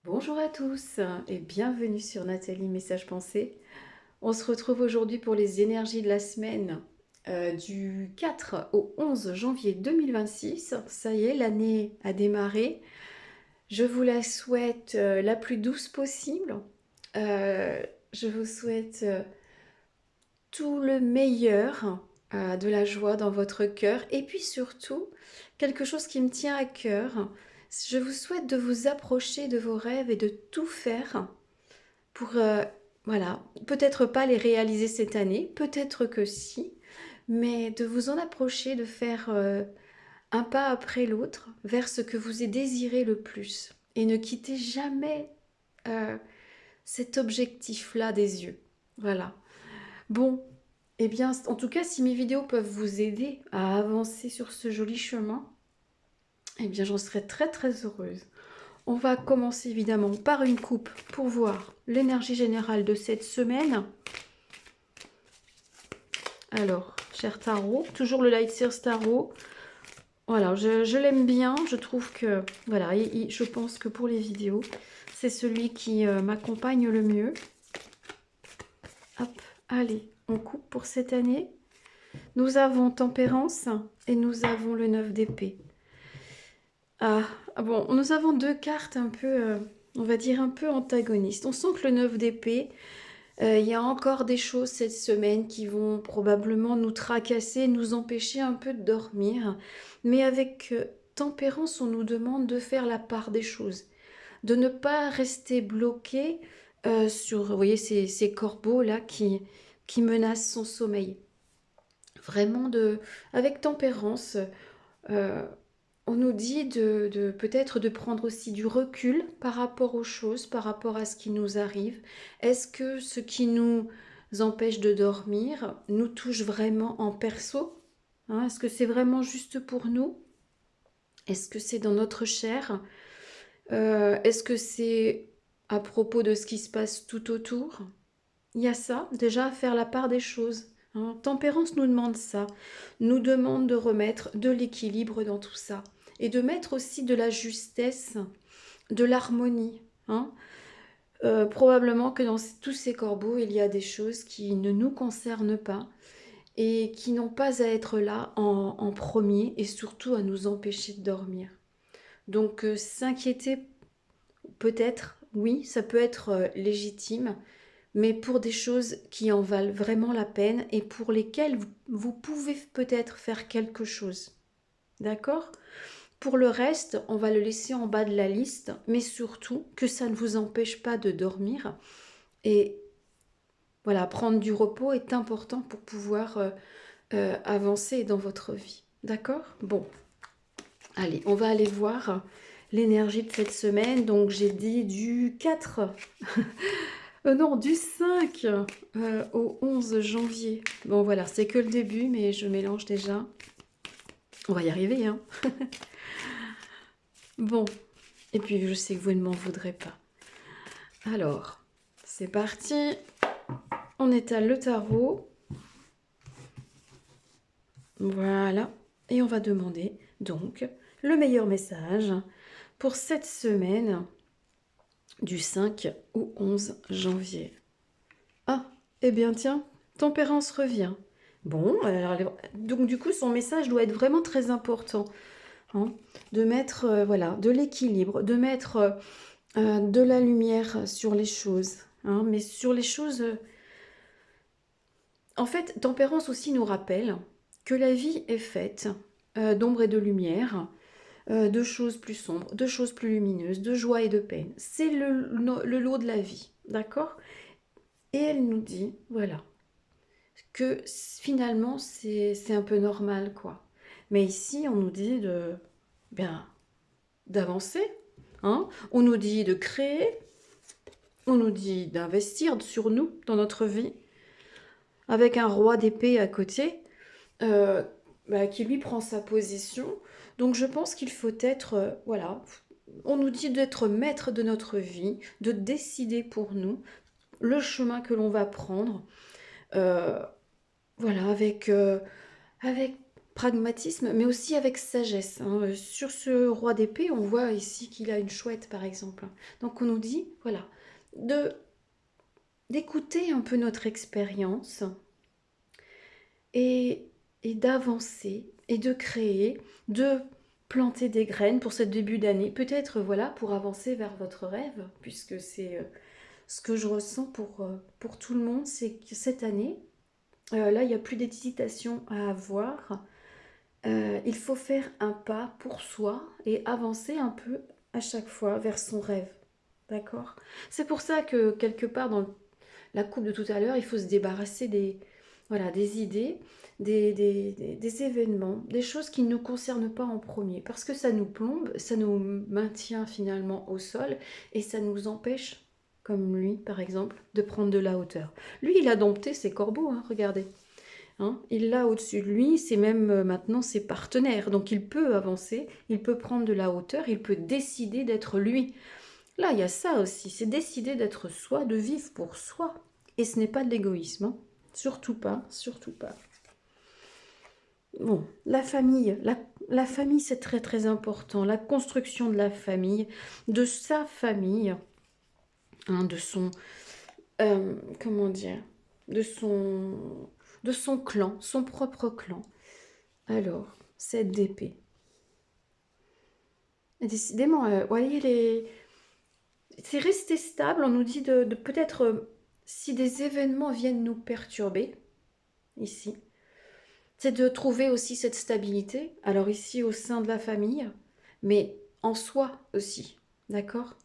Bonjour à tous et bienvenue sur Nathalie Message Pensée. On se retrouve aujourd'hui pour les énergies de la semaine du 4 au 11 janvier 2026. Ça y est, l'année a démarré. Je vous la souhaite la plus douce possible. Euh, je vous souhaite tout le meilleur, de la joie dans votre cœur et puis surtout quelque chose qui me tient à cœur. Je vous souhaite de vous approcher de vos rêves et de tout faire pour, voilà, peut-être pas les réaliser cette année, peut-être que si, mais de vous en approcher, de faire un pas après l'autre vers ce que vous désirez le plus. Et ne quittez jamais euh, cet objectif-là des yeux. Voilà. Bon, eh bien, en tout cas, si mes vidéos peuvent vous aider à avancer sur ce joli chemin, eh bien, j'en serais très très heureuse. On va commencer évidemment par une coupe pour voir l'énergie générale de cette semaine. Alors, cher tarot, toujours le Light Sears Tarot. Voilà, je l'aime bien. Je trouve que, voilà, je pense que pour les vidéos, c'est celui qui m'accompagne le mieux. Hop, allez, on coupe pour cette année. Nous avons Tempérance et nous avons le 9 d'épée. Ah, bon, nous avons deux cartes un peu, on va dire un peu antagonistes. On sent que le 9 d'épée, il y a encore des choses cette semaine qui vont probablement nous tracasser, nous empêcher un peu de dormir. Mais avec Tempérance, on nous demande de faire la part des choses, de ne pas rester bloqué sur, vous voyez, ces corbeaux là qui menacent son sommeil. Vraiment avec Tempérance. euh, on nous dit de peut-être de prendre aussi du recul par rapport aux choses, par rapport à ce qui nous arrive. Est-ce que ce qui nous empêche de dormir nous touche vraiment en perso? Hein, est-ce que c'est vraiment juste pour nous? Est-ce que c'est dans notre chair? Est-ce que c'est à propos de ce qui se passe tout autour? Il y a ça, déjà, à faire la part des choses. Hein. Tempérance nous demande ça, nous demande de remettre de l'équilibre dans tout ça et de mettre aussi de la justesse, de l'harmonie. Hein. Probablement que dans tous ces corbeaux, il y a des choses qui ne nous concernent pas et qui n'ont pas à être là en premier et surtout à nous empêcher de dormir. Donc s'inquiéter peut-être, oui, ça peut être légitime, mais pour des choses qui en valent vraiment la peine et pour lesquelles vous pouvez peut-être faire quelque chose. D'accord? Pour le reste, on va le laisser en bas de la liste, mais surtout que ça ne vous empêche pas de dormir. Et voilà, prendre du repos est important pour pouvoir avancer dans votre vie. D'accord? Bon, allez, on va aller voir l'énergie de cette semaine. Donc j'ai dit du 4 non, du 5 au 11 janvier. Bon, voilà, c'est que le début, mais je mélange déjà. On va y arriver, hein. Bon, et puis je sais que vous ne m'en voudrez pas. Alors, c'est parti. On étale le tarot. Voilà. Et on va demander, donc, le meilleur message pour cette semaine du 5 au 11 janvier. Ah, eh bien tiens, Tempérance revient. Bon, alors, donc du coup, son message doit être vraiment très important. Hein, de mettre voilà, de l'équilibre, de mettre de la lumière sur les choses. Hein, mais sur les choses... En fait, Tempérance aussi nous rappelle que la vie est faite d'ombre et de lumière, de choses plus sombres, de choses plus lumineuses, de joie et de peine. C'est le lot de la vie, d'accord? Et elle nous dit, voilà, que finalement c'est un peu normal, quoi. Mais ici, on nous dit bien, d'avancer, hein. On nous dit de créer, on nous dit d'investir sur nous, dans notre vie, avec un roi d'épée à côté, euh, qui lui prend sa position. Donc je pense qu'il faut être, voilà, on nous dit d'être maître de notre vie, de décider pour nous le chemin que l'on va prendre, euh, voilà, avec pragmatisme, mais aussi avec sagesse, hein. Sur ce roi d'épée, on voit ici qu'il a une chouette, par exemple. Donc on nous dit, voilà, de d'écouter un peu notre expérience et, et d'avancer et de créer, de planter des graines pour ce début d'année. Peut-être, voilà, pour avancer vers votre rêve, puisque c'est ce que je ressens pour tout le monde, c'est que cette année, là, il n'y a plus d'hésitation à avoir. Il faut faire un pas pour soi et avancer un peu à chaque fois vers son rêve. D'accord? C'est pour ça que quelque part dans la coupe de tout à l'heure, il faut se débarrasser voilà, des idées, des événements, des choses qui ne nous concernent pas en premier. Parce que ça nous plombe, ça nous maintient finalement au sol et ça nous empêche, comme lui par exemple, de prendre de la hauteur. Lui, il a dompté ses corbeaux, hein, regardez. Hein, il l'a au-dessus de lui, c'est même maintenant ses partenaires. Donc il peut avancer, il peut prendre de la hauteur, il peut décider d'être lui. Là, il y a ça aussi, c'est décider d'être soi, de vivre pour soi. Et ce n'est pas de l'égoïsme, hein. Surtout pas, surtout pas. Bon, la famille, la famille c'est très très important. La construction de la famille, de sa famille, hein, de son, comment dire, de son clan, son propre clan. Alors, cette d'épée. Décidément, voyez, c'est rester stable. On nous dit de peut-être, si des événements viennent nous perturber, ici, c'est de trouver aussi cette stabilité. Alors ici, au sein de la famille, mais en soi aussi. D'accord?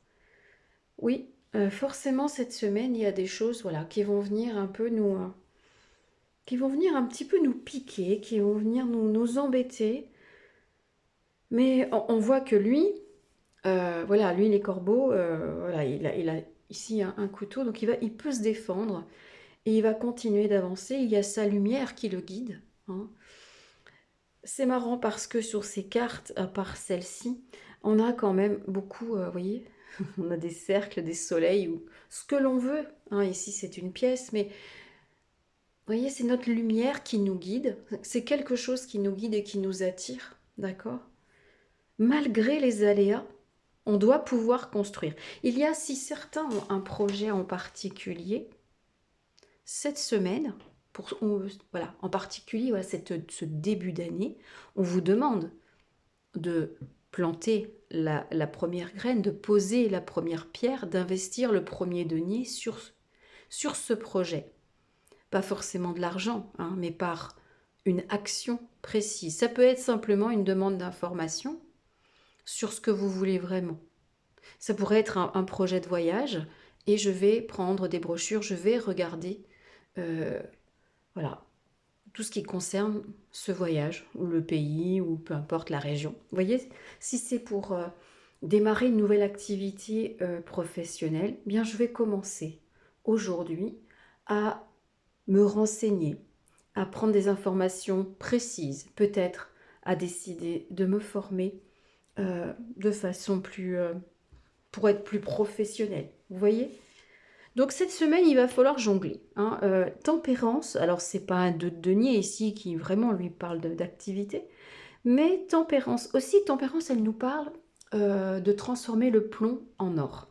Oui, forcément, cette semaine, il y a des choses, voilà, qui vont venir un peu qui vont venir un petit peu nous piquer, qui vont venir nous embêter. Mais on voit que lui, voilà, lui, les corbeaux, voilà, il a ici un couteau, donc il peut se défendre et il va continuer d'avancer. Il y a sa lumière qui le guide, hein. C'est marrant parce que sur ces cartes, à part celle-ci, on a quand même beaucoup, vous voyez, on a des cercles, des soleils, ou ce que l'on veut, hein. Ici, c'est une pièce, mais vous voyez, c'est notre lumière qui nous guide. C'est quelque chose qui nous guide et qui nous attire, d'accord? Malgré les aléas, on doit pouvoir construire. Il y a, si certains ont un projet en particulier, cette semaine, voilà, en particulier voilà, ce début d'année, on vous demande de planter la première graine, de poser la première pierre, d'investir le premier denier sur ce projet. Pas forcément de l'argent, hein, mais par une action précise. Ça peut être simplement une demande d'information sur ce que vous voulez vraiment. Ça pourrait être un projet de voyage et je vais prendre des brochures, je vais regarder voilà, tout ce qui concerne ce voyage, ou le pays, ou peu importe la région. Vous voyez, si c'est pour démarrer une nouvelle activité professionnelle, eh bien je vais commencer aujourd'hui à me renseigner, à prendre des informations précises, peut-être à décider de me former de façon pour être plus professionnelle. Vous voyez? Donc cette semaine, il va falloir jongler, hein. Tempérance, alors c'est pas un de denier ici qui vraiment lui parle d'activité, mais tempérance aussi, tempérance, elle nous parle de transformer le plomb en or.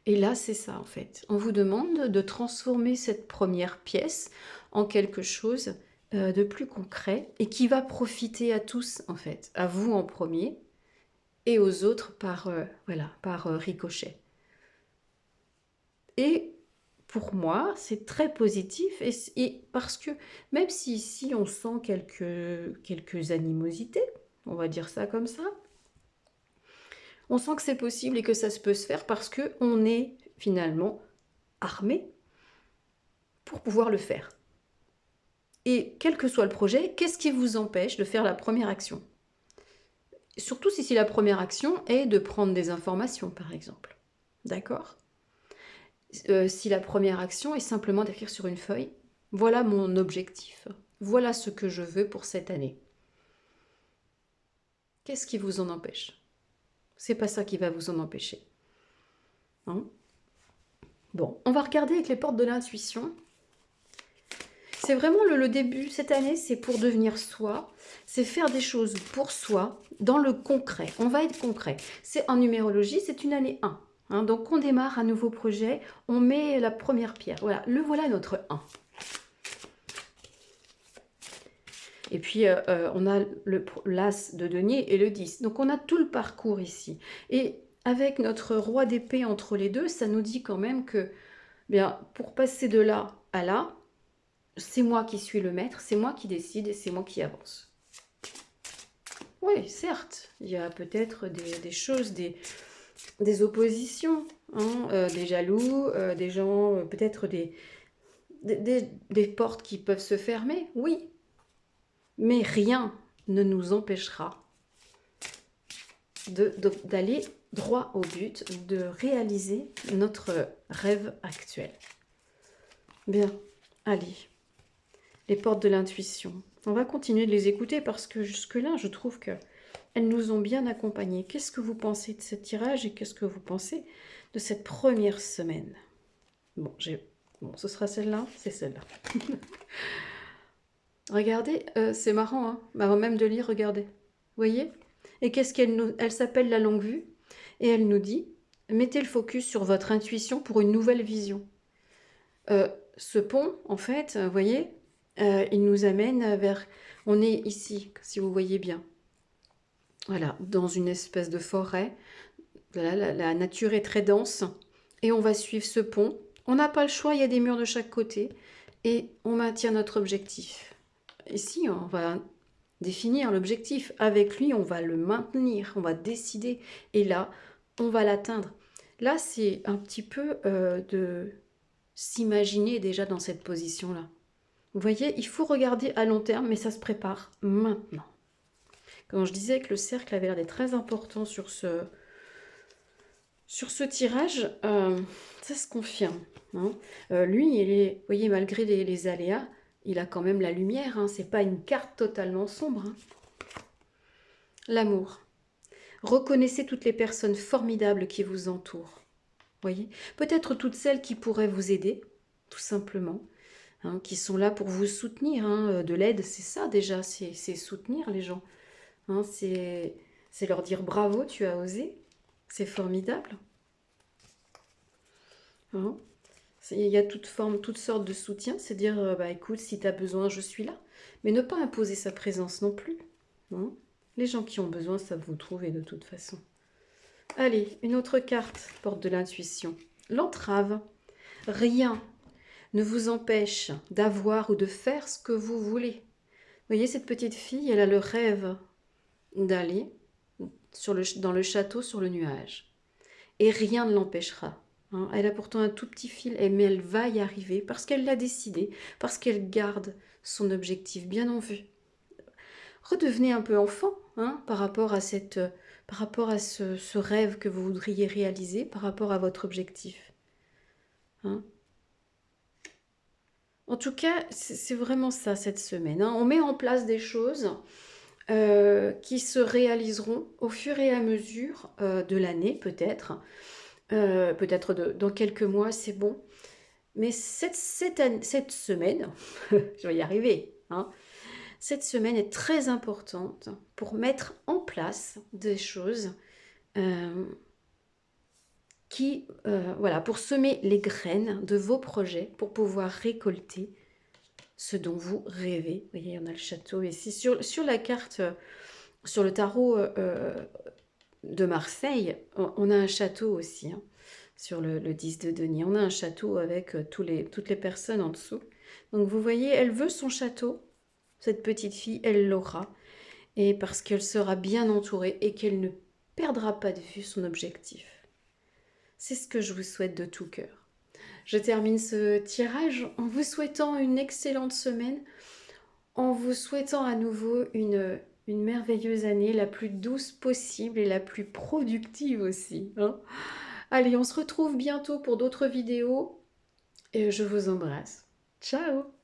Et là, c'est ça en fait. On vous demande de transformer cette première pièce en quelque chose de plus concret et qui va profiter à tous en fait, à vous en premier et aux autres voilà, par ricochet. Et pour moi, c'est très positif et parce que même si ici on sent quelques animosités, on va dire ça comme ça, on sent que c'est possible et que ça se peut se faire parce qu'on est finalement armé pour pouvoir le faire. Et quel que soit le projet, qu'est-ce qui vous empêche de faire la première action? Surtout si la première action est de prendre des informations, par exemple. D'accord? Si la première action est simplement d'écrire sur une feuille, voilà mon objectif, voilà ce que je veux pour cette année. Qu'est-ce qui vous en empêche? C'est pas ça qui va vous en empêcher. Hein? Bon, on va regarder avec les portes de l'intuition. C'est vraiment le début. Cette année, c'est pour devenir soi. C'est faire des choses pour soi, dans le concret. On va être concret. C'est en numérologie, c'est une année 1. Hein, donc, on démarre un nouveau projet. On met la première pierre. Voilà, voilà notre 1. Et puis, on a l'as de denier et le 10. Donc, on a tout le parcours ici. Et avec notre roi d'épée entre les deux, ça nous dit quand même que, bien, pour passer de là à là, c'est moi qui suis le maître, c'est moi qui décide et c'est moi qui avance. Oui, certes, il y a peut-être des choses, des oppositions, hein, des jaloux, des gens, peut-être des portes qui peuvent se fermer, oui. Mais rien ne nous empêchera d'aller droit au but, de réaliser notre rêve actuel. Bien, allez. Les portes de l'intuition. On va continuer de les écouter parce que jusque-là, je trouve qu'elles nous ont bien accompagnés. Qu'est-ce que vous pensez de ce tirage et qu'est-ce que vous pensez de cette première semaine? Bon, ce sera celle-là, c'est celle-là. Regardez, c'est marrant, hein, avant même de lire, regardez. Vous voyez? Et qu'est-ce elle s'appelle la longue vue et elle nous dit, mettez le focus sur votre intuition pour une nouvelle vision. Ce pont, en fait, vous voyez, il nous amène vers... On est ici, si vous voyez bien. Voilà, dans une espèce de forêt. La nature est très dense. Et on va suivre ce pont. On n'a pas le choix, il y a des murs de chaque côté. Et on maintient notre objectif. Ici, on va définir l'objectif. Avec lui, on va le maintenir. On va décider. Et là, on va l'atteindre. Là, c'est un petit peu de s'imaginer déjà dans cette position-là. Vous voyez, il faut regarder à long terme, mais ça se prépare maintenant. Quand je disais que le cercle avait l'air d'être très important sur ce tirage, ça se confirme. Hein. Lui, vous voyez, malgré les aléas, il a quand même la lumière. Hein. Ce n'est pas une carte totalement sombre. Hein. L'amour. Reconnaissez toutes les personnes formidables qui vous entourent. Voyez, peut-être toutes celles qui pourraient vous aider, tout simplement. Hein, qui sont là pour vous soutenir. Hein. De l'aide, c'est ça déjà, c'est soutenir les gens. Hein, c'est leur dire bravo, tu as osé, c'est formidable. Hein. Il y a toutes sortes de soutien, c'est dire, bah, écoute, si tu as besoin, je suis là. Mais ne pas imposer sa présence non plus. Hein. Les gens qui ont besoin savent vous trouver de toute façon. Allez, une autre carte, porte de l'intuition. L'entrave. Rien ne vous empêche d'avoir ou de faire ce que vous voulez. Vous voyez, cette petite fille, elle a le rêve d'aller dans le château sur le nuage. Et rien ne l'empêchera. Hein. Elle a pourtant un tout petit fil, mais elle va y arriver parce qu'elle l'a décidé, parce qu'elle garde son objectif bien en vue. Redevenez un peu enfant hein, par rapport à ce rêve que vous voudriez réaliser, par rapport à votre objectif. Hein. En tout cas, c'est vraiment ça cette semaine. Hein. On met en place des choses qui se réaliseront au fur et à mesure de l'année, peut-être. Peut-être dans quelques mois, c'est bon. Mais cette semaine, je vais y arriver, hein, cette semaine est très importante pour mettre en place des choses voilà, pour semer les graines de vos projets, pour pouvoir récolter ce dont vous rêvez. Vous voyez, on a le château ici. Sur la carte, sur le tarot de Marseille, on a un château aussi, hein, sur le 10 de denier. On a un château avec toutes les personnes en dessous. Donc vous voyez, elle veut son château, cette petite fille, elle l'aura. Et parce qu'elle sera bien entourée et qu'elle ne perdra pas de vue son objectif. C'est ce que je vous souhaite de tout cœur. Je termine ce tirage en vous souhaitant une excellente semaine, en vous souhaitant à nouveau une merveilleuse année, la plus douce possible et la plus productive aussi. Hein. Allez, on se retrouve bientôt pour d'autres vidéos et je vous embrasse. Ciao!